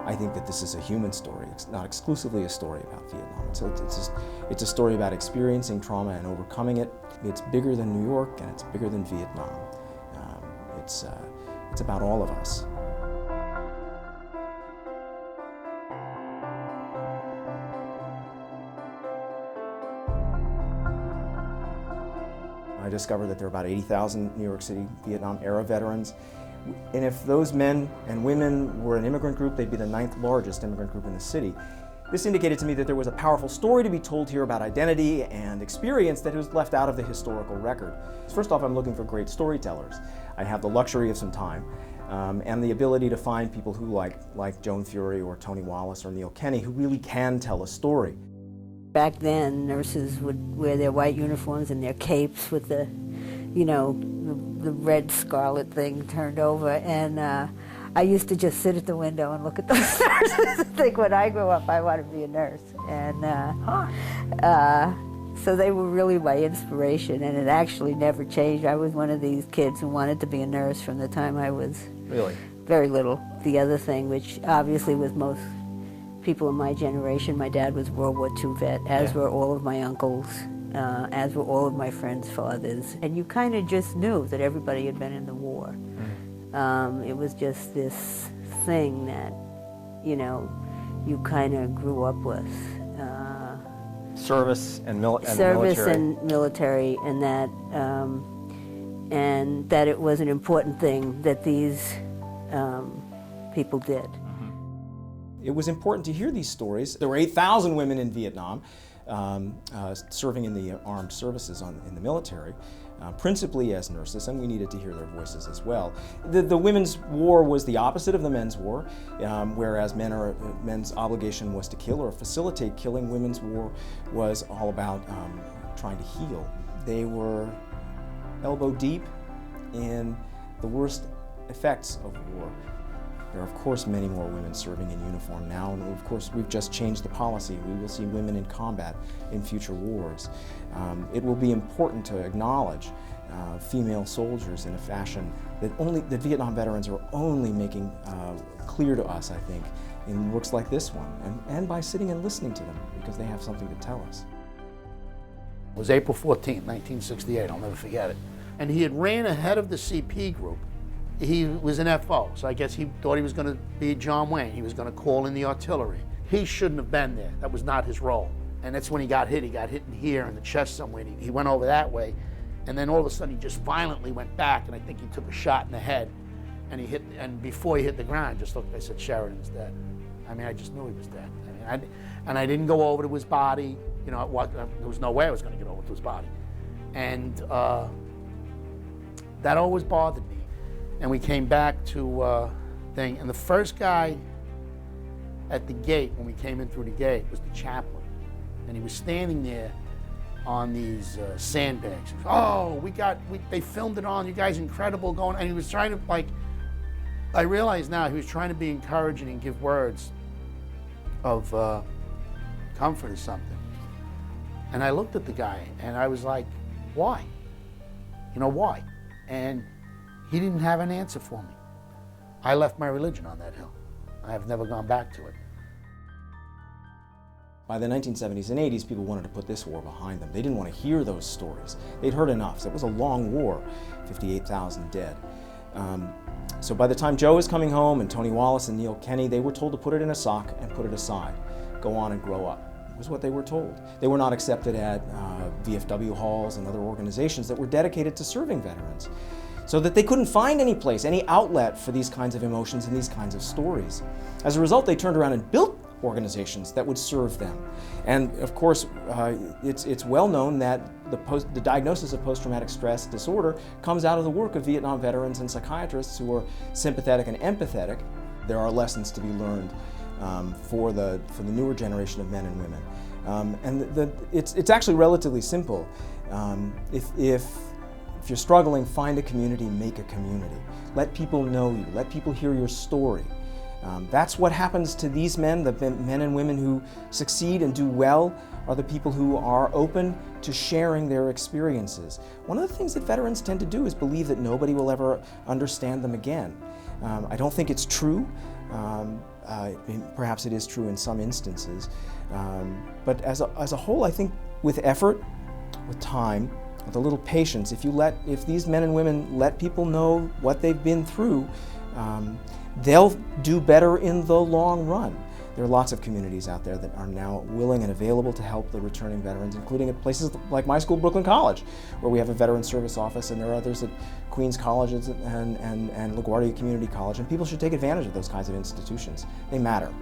I think that this is a human story. It's not exclusively a story about Vietnam. So it's a story about experiencing trauma and overcoming it. It's bigger than New York and it's bigger than Vietnam. It's about all of us. I discovered that there are about 80,000 New York City Vietnam-era veterans. And if those men and women were an immigrant group, they'd be the 9th largest immigrant group in the city. This indicated to me that there was a powerful story to be told here about identity and experience that was left out of the historical record. First off, I'm looking for great storytellers. I have the luxury of some time and the ability to find people who like Joan Fury or Tony Wallace or Neil Kenny who really can tell a story. Back then, nurses would wear their white uniforms and their capes with the, you know, the red scarlet thing turned over, and I used to just sit at the window and look at those nurses and think, when I grow up, I want to be a nurse. And so they were really my inspiration, and it actually never changed. I was one of these kids who wanted to be a nurse from the time I was very little. The other thing, which obviously with most people in my generation, my dad was a World War II vet, as were all of my uncles, as were all of my friends' fathers. And you kind of just knew that everybody had been in the war. It was just this thing that, you know, you kind of grew up with. Service and military. Service and military, and that it was an important thing that these people did. It was important to hear these stories. There were 8,000 women in Vietnam serving in the armed services in the military, principally as nurses, and we needed to hear their voices as well. The women's war was the opposite of the men's war, whereas men's obligation was to kill or facilitate killing. Women's war was all about trying to heal. They were elbow deep in the worst effects of war. There are, of course, many more women serving in uniform now, and of course, we've just changed the policy. We will see women in combat in future wars. It will be important to acknowledge female soldiers in a fashion that Vietnam veterans are only making clear to us, I think, in works like this one, and by sitting and listening to them, because they have something to tell us. It was April 14th, 1968, I'll never forget it. And he had ran ahead of the CP group. He was an FO, so I guess he thought he was going to be John Wayne. He was going to call in the artillery. He shouldn't have been there. That was not his role. And that's when he got hit. He got hit in here in the chest somewhere. He went over that way, and then all of a sudden he just violently went back, and I think he took a shot in the head. And he hit, and before he hit the ground, I just looked. I said, "Sheridan's dead." I mean, I just knew he was dead. I mean, and I didn't go over to his body. You know, there was no way I was going to get over to his body, and that always bothered me. And we came back to thing, and the first guy at the gate, when we came in through the gate, was the chaplain. And he was standing there on these sandbags. Oh, they filmed it on, you guys incredible going, and he was trying to, like, I realize now he was trying to be encouraging and give words of comfort or something. And I looked at the guy and I was like, why? You know, why? And he didn't have an answer for me. I left my religion on that hill. I have never gone back to it. By the 1970s and 80s, people wanted to put this war behind them. They didn't want to hear those stories. They'd heard enough. It was a long war, 58,000 dead. So by the time Joe was coming home and Tony Wallace and Neil Kenny, they were told to put it in a sock and put it aside. Go on and grow up. It was what they were told. They were not accepted at VFW halls and other organizations that were dedicated to serving veterans, so that they couldn't find any place, any outlet for these kinds of emotions and these kinds of stories. As a result, they turned around and built organizations that would serve them. And of course, it's well known that the diagnosis of post-traumatic stress disorder comes out of the work of Vietnam veterans and psychiatrists who are sympathetic and empathetic. There are lessons to be learned for the newer generation of men and women. It's actually relatively simple. If you're struggling, find a community, make a community. Let people know you, let people hear your story. That's what happens to these men. The men and women who succeed and do well are the people who are open to sharing their experiences. One of the things that veterans tend to do is believe that nobody will ever understand them again. I don't think it's true. Perhaps it is true in some instances. But as a whole, I think with effort, with time, with a little patience, if these men and women let people know what they've been through, they'll do better in the long run. There are lots of communities out there that are now willing and available to help the returning veterans, including at places like my school, Brooklyn College, where we have a veteran service office, and there are others at Queens College and LaGuardia Community College, and people should take advantage of those kinds of institutions. They matter.